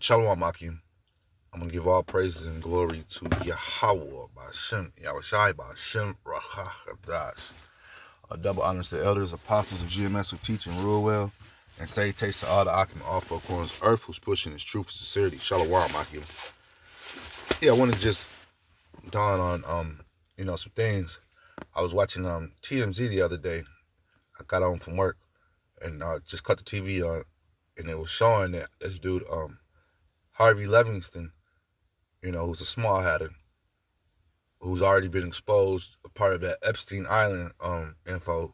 Shalom, Akim. I'm going to give all praises and glory to Yahweh, Ba'ashem, Yahushai, Ba'ashem, Rachach, double honors to the elders, apostles of GMS who teach and rule well, and salutations to all the Akim all four corners of earth who's pushing his truth and sincerity. Shalom, Akim. Yeah, I want to just dawn on, some things. I was watching TMZ the other day. I got home from work and just cut the TV on, and it was showing that this dude, Harvey Livingston, who's a small hatter, who's already been exposed, a part of that Epstein Island info.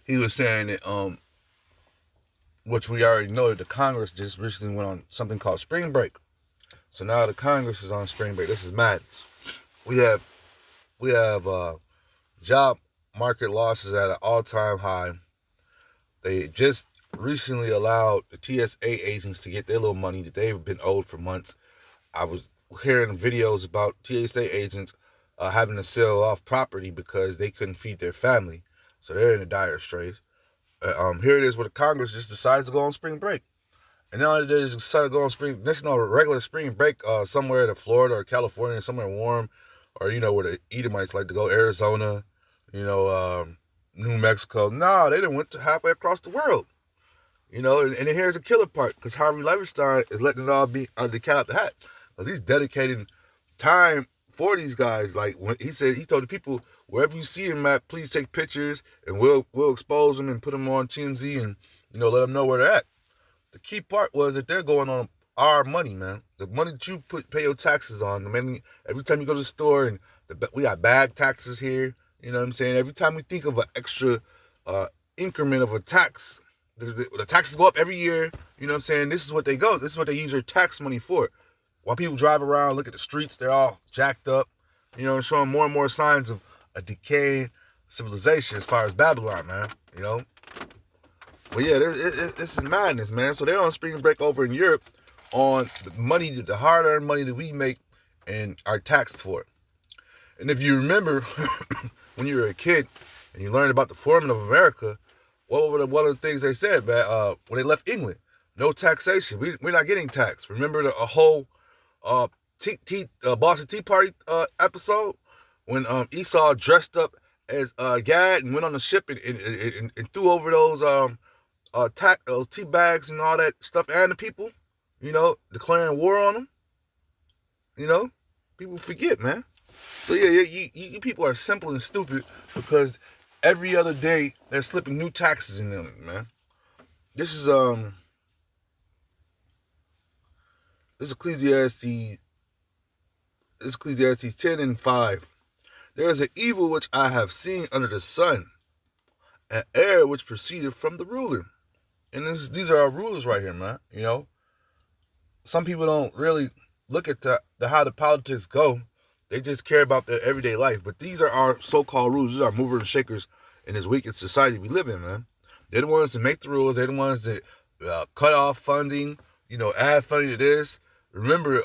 He was saying that, which we already know, that the Congress just recently went on something called spring break. So now the Congress is on spring break. This is madness. We have job market losses at an all-time high. They just recently allowed the TSA agents to get their little money that they've been owed for months. I was hearing videos about TSA agents having to sell off property because they couldn't feed their family. So they're in a dire straits. Here it is where the Congress just decides to go on spring break. And now they just decided to go on spring, next no regular spring break somewhere to Florida or California, somewhere warm, or, where the Edomites like to go, Arizona, New Mexico. No, they didn't went to halfway across the world. And here's the killer part, because Harvey Levenstein is letting it all be under the cat out the hat. Because he's dedicating time for these guys. Like when he told the people, wherever you see him at, please take pictures and we'll expose them and put them on TMZ and, let them know where they're at. The key part was that they're going on our money, man. The money that you pay your taxes on. I mean, every time you go to the store, and we got bag taxes here. You know what I'm saying? Every time we think of an extra increment of a tax, the taxes go up every year. You know what I'm saying? This is what they go. This is what they use their tax money for. While people drive around, look at the streets, they're all jacked up. Showing more and more signs of a decaying civilization as far as Babylon, man. But yeah, this is madness, man. So they're on spring break over in Europe on the money, the hard-earned money that we make and are taxed for. And if you remember, when you were a kid and you learned about the forming of America, what were one of the things they said, man, when they left England? No taxation. We're not getting taxed. Remember a whole Boston Tea Party episode when Esau dressed up as Gad and went on the ship and threw over those those tea bags and all that stuff and the people, declaring war on them. People forget, man. So yeah, you people are simple and stupid because every other day they're slipping new taxes in them, man. This is Ecclesiastes 10:5. There is an evil which I have seen under the sun, an error which proceeded from the ruler. And these are our rulers right here, man. Some people don't really look at how the politics go. They just care about their everyday life. But these are our so-called rulers. These are movers and shakers in this wicked society we live in, man. They're the ones that make the rules. They're the ones that cut off funding, add funding to this. Remember,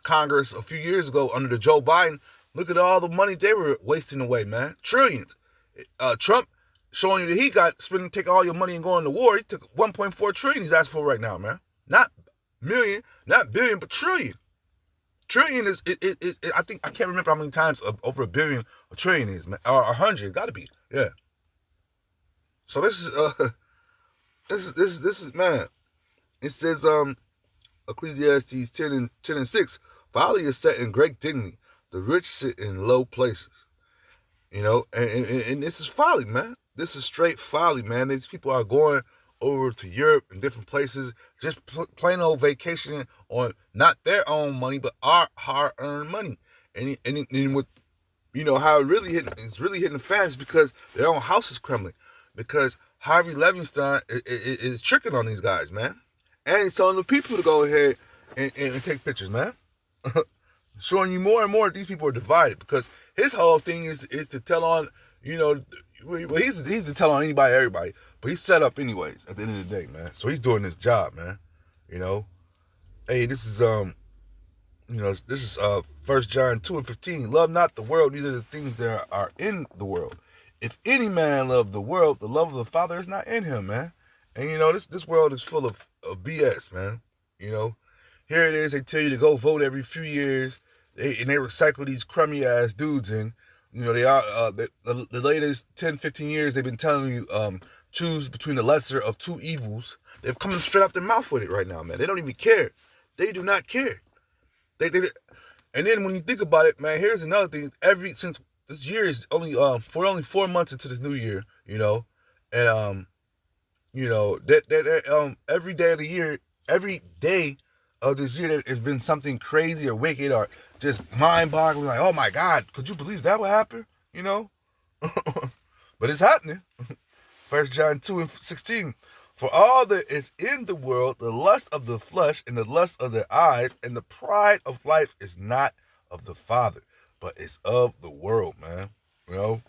Congress a few years ago under the Joe Biden, look at all the money they were wasting away, man. Trillions. Trump showing you that he got taking all your money and going to war. He took 1.4 trillion he's asking for right now, man. Not million, not billion, but trillion. Trillion is I think, I can't remember how many times over a billion a trillion is, man. Or 100, gotta be. Yeah. So this is man. It says Ecclesiastes 10:6. Folly is set in great dignity. The rich sit in low places. And this is folly, man. This is straight folly, man. These people are going over to Europe and different places, just plain old vacationing on not their own money, but our hard-earned money. And with, how it's really hitting the fans because their own house is crumbling. Because Harvey Levenstein is tricking on these guys, man. And he's telling the people to go ahead and take pictures, man. Showing you more and more these people are divided because his whole thing is to tell on, he's to tell on anybody, everybody, but he's set up anyways at the end of the day, man. So he's doing his job, man. Hey, this is 1 John 2:15. Love not the world, neither the things that are in the world. If any man love the world, the love of the Father is not in him, man. And this world is full of BS, man. Here it is. They tell you to go vote every few years, and they recycle these crummy ass dudes in. You know, they are the latest 10, 15 years they've been telling you choose between the lesser of two evils. They're coming straight out their mouth with it right now, man. They don't even care. They do not care. They and then when you think about it, man, here's another thing. Since this year is only for only 4 months into this new year, you know, and every day of the year, every day of this year, there has been something crazy or wicked or just mind-boggling. Like, oh my God, could you believe that would happen? You know, but it's happening. 1 John 2:16. For all that is in the world, the lust of the flesh and the lust of their eyes and the pride of life is not of the Father, but it's of the world, man. You know?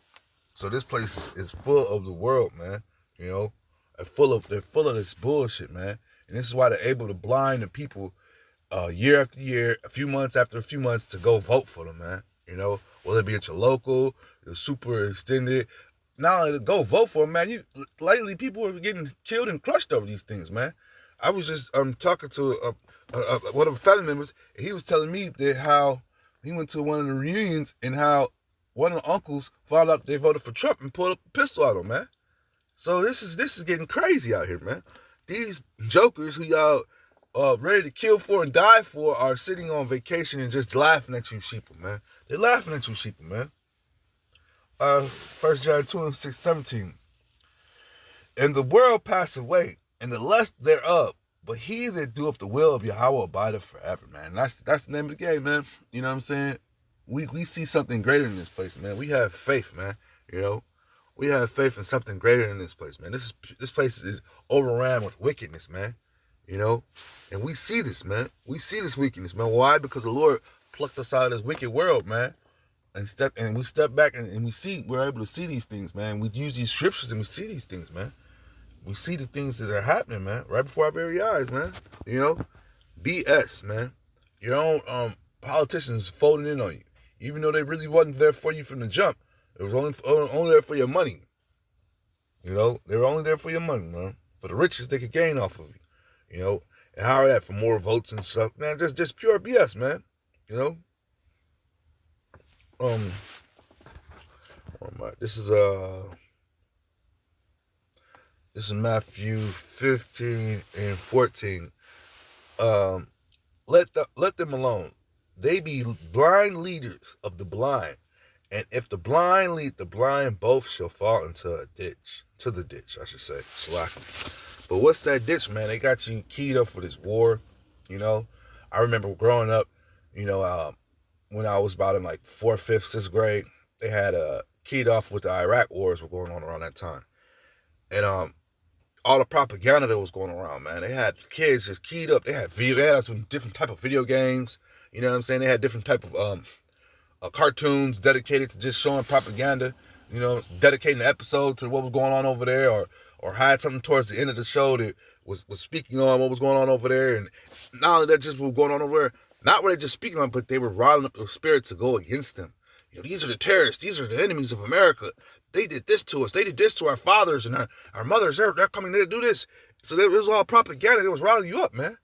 So this place is full of the world, man. You know? They're full of this bullshit, man. And this is why they're able to blind the people year after year, a few months after a few months to go vote for them, man. You know? Whether it be at your local, the super extended, not only to go vote for him, man. Lately, people are getting killed and crushed over these things, man. I was just talking to one of the family members, and he was telling me that how he went to one of the reunions and how one of the uncles found out they voted for Trump and pulled a pistol out on him, man. So this is getting crazy out here, man. These jokers who y'all ready to kill for and die for are sitting on vacation and just laughing at you sheeple, man. They're laughing at you sheeple, man. 1 John 2:17. And the world passed away, and the lust thereof, but he that doeth the will of Yahweh abideth forever, man. That's the name of the game, man. You know what I'm saying? We see something greater in this place, man. We have faith, man. You know, we have faith in something greater in this place, man. This place is overran with wickedness, man. You know, and we see this, man. We see this wickedness, man. Why? Because the Lord plucked us out of this wicked world, man. And we step back and we're able to see these things, man. We use these scriptures and we see these things, man. We see the things that are happening, man, right before our very eyes, man. You know, BS, man. Your own politicians folding in on you, even though they really wasn't there for you from the jump. It was only there for your money. You know, they were only there for your money, man. For the riches they could gain off of you. You know, and how are that for more votes and stuff, man? Just pure BS, man. You know. This is Matthew 15 and 14. Let them alone. They be blind leaders of the blind, and if the blind lead the blind, both shall fall into a ditch. To the ditch, I should say. Slacking. But what's that ditch, man? They got you keyed up for this war. You know, I remember growing up. You know, when I was about in like 4th, 5th, 6th grade, they had keyed off with the Iraq wars were going on around that time. And all the propaganda that was going around, man. They had kids just keyed up. They had some different type of video games. You know what I'm saying? They had different type of cartoons dedicated to just showing propaganda. You know, dedicating the episode to what was going on over there, or had something towards the end of the show that was speaking on what was going on over there. And not only that, just what was going on over there. Not what they just speaking on, but they were riling up the spirit to go against them. You know, these are the terrorists. These are the enemies of America. They did this to us. They did this to our fathers and our mothers. They're coming there to do this. So it was all propaganda. It was riling you up, man.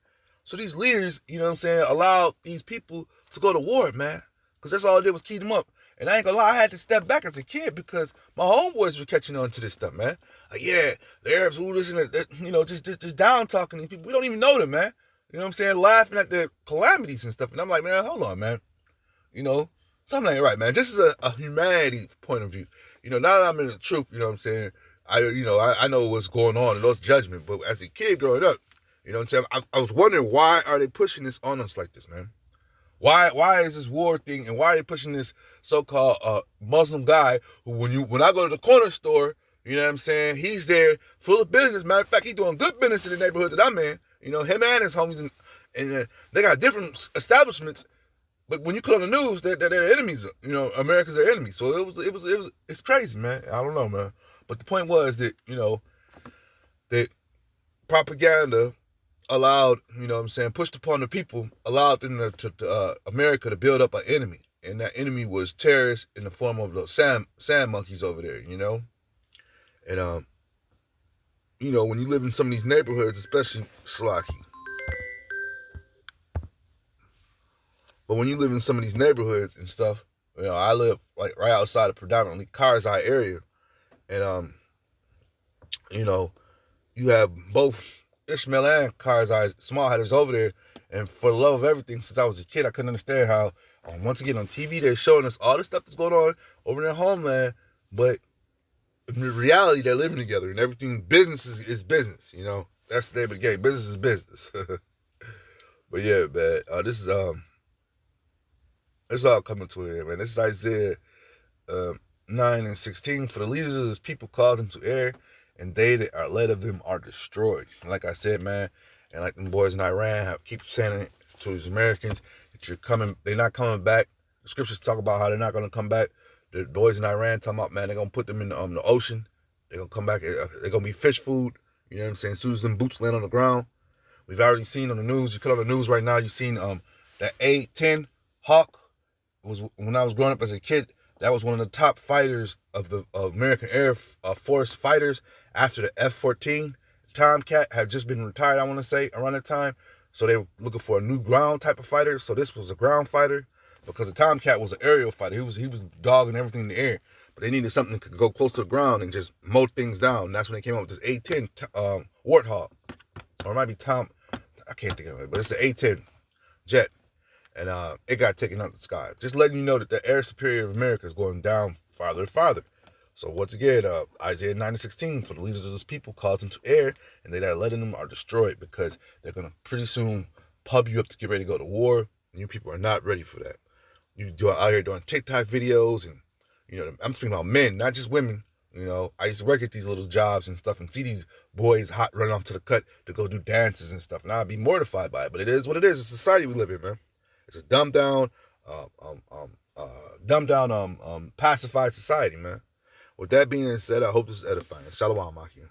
So these leaders, you know what I'm saying, allowed these people to go to war, man. Because that's all it did was key them up. And I ain't gonna lie, I had to step back as a kid because my homeboys were catching on to this stuff, man. Like, yeah, the Arabs who listen to, you know, just down talking these people. We don't even know them, man. You know what I'm saying? Laughing at their calamities and stuff. And I'm like, man, hold on, man. You know, something ain't right, man. Just as a humanity point of view. You know, now that I'm in the truth, you know what I'm saying? I know what's going on and those judgment. But as a kid growing up, you know what I'm saying? I was wondering, why are they pushing this on us like this, man? Why is this war thing, and why are they pushing this so-called Muslim guy who, when I go to the corner store, you know what I'm saying, he's there full of business. Matter of fact, he's doing good business in the neighborhood that I'm in. You know, him and his homies, and they got different establishments. But when you put on the news, they're enemies. You know, America's their enemies. So it's crazy, man. I don't know, man. But the point was that, you know, that propaganda allowed, you know what I'm saying, pushed upon the people, allowed them to America to build up an enemy. And that enemy was terrorists in the form of those sand monkeys over there, you know? And, you know, when you live in some of these neighborhoods, especially Slaki. But when you live in some of these neighborhoods and stuff, I live like right outside of predominantly Karzai area, and you know, you have both Ishmael and Karzai small headers over there. And for the love of everything, since I was a kid, I couldn't understand how, once again, on TV, they're showing us all the stuff that's going on over in their homeland, but in reality, they're living together, and everything, business is business, That's the name of the game. Business is business. But yeah, man, this is all coming to an end, man. This is Isaiah 9:16. For the leaders of this people cause them to err, and they that are led of them are destroyed. And like I said, man, and like them boys in Iran keep saying it to these Americans, that they're not coming back. The scriptures talk about how they're not going to come back. The boys in Iran talking about, man, they're going to put them in the ocean. They're going to come back. They're going to be fish food. You know what I'm saying? As soon as them boots land on the ground. We've already seen on the news. You cut on the news right now. You've seen that A-10 Hawk. When I was growing up as a kid, that was one of the top fighters of the American Air Force fighters after the F-14. Tomcat had just been retired, I want to say, around that time. So they were looking for a new ground type of fighter. So this was a ground fighter because the Tomcat was an aerial fighter. He was dogging everything in the air. But they needed something that could go close to the ground and just mow things down. And that's when they came up with this A-10 Warthog. Or it might be I can't think of it, but it's an A-10 jet. And it got taken out of the sky. Just letting you know that the air superior of America is going down farther and farther. So once again, Isaiah 9:16, for the leaders of this people cause them to err, and they that are letting them are destroyed, because they're going to pretty soon pub you up to get ready to go to war, and you people are not ready for that. You out here doing TikTok videos, and I'm speaking about men, not just women. I used to work at these little jobs and stuff and see these boys hot running off to the cut to go do dances and stuff, and I'd be mortified by it. But it is what it is. It's the society we live in, man. It's a dumbed down, pacified society, man. With that being said, I hope this is edifying. Shalom, Maki.